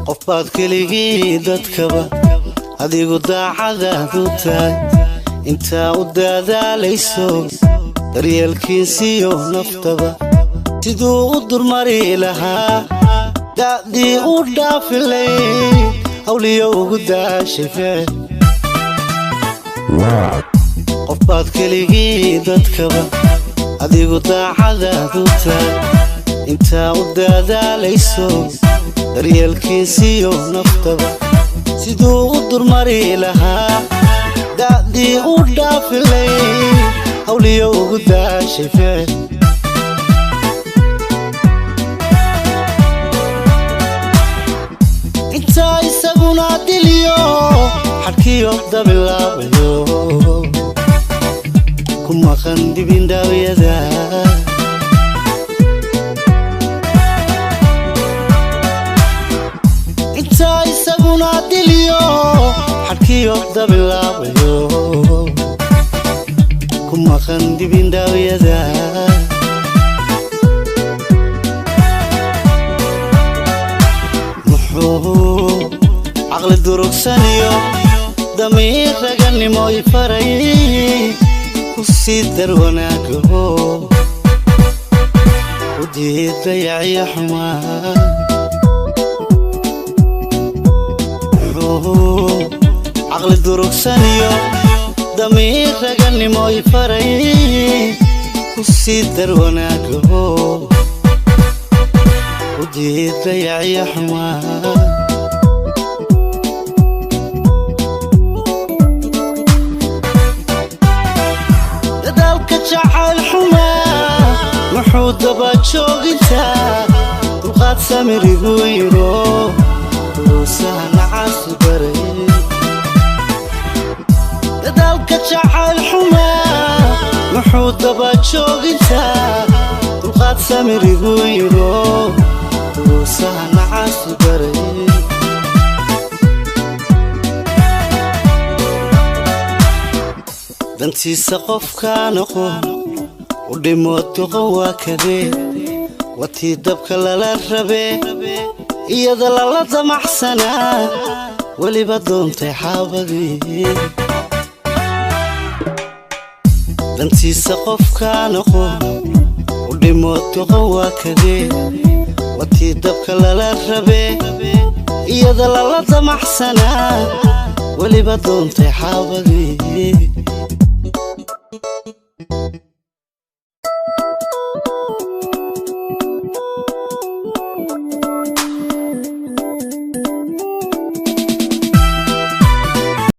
qofbaad keligii dadkaba adigu daacadaadu tahay intaa u dadaalayso daryeelkiisiyo naftaba siduu u durmari lahaa da'dii u dhaafilay hawliyo ugu daashay qofbaad keligii dadkaba adigu daacadaadu tahay intaa u dadaalayso daryeelkiisiyo naftaba siduu u durmari lahaa da'dii u dhaafilay hawliyo ugu daashay intaa isaguna diliyo xadkiyo dabilaabayo ku maqan dibindhawyada intaa isaguna diliyo xadkiyo dabilaabayo ku maqan dibindhawyada muxuu caqli durugsaniyo damiir raganimo ifaray ku sii dar wanaagaho u diidayaciyo xumaa caqli durugsaniyo damiir raganimo ifaray ku sii dar wanaagaho u diidayaciyo xumaa dadaalka jacayl xumaa muxuu daba joogintaa dulqaad samirigu yiro duruusaha caasi baray dadaalka jacayl xumaa muxuu daba joogintaa dulqaad samirigu yiro duruusaha caasi baray dantiisa qofkaan aqoon u dhimo doqon waa kadee watii dabka lala rabee iyada lala damaxsanaa weliba doontay xaabadii dantiisa qofkaan aqoon u dhimo doqon waa kadee watii dabka lala rabee iyada lala damaxsanaa weliba doontay xaabadii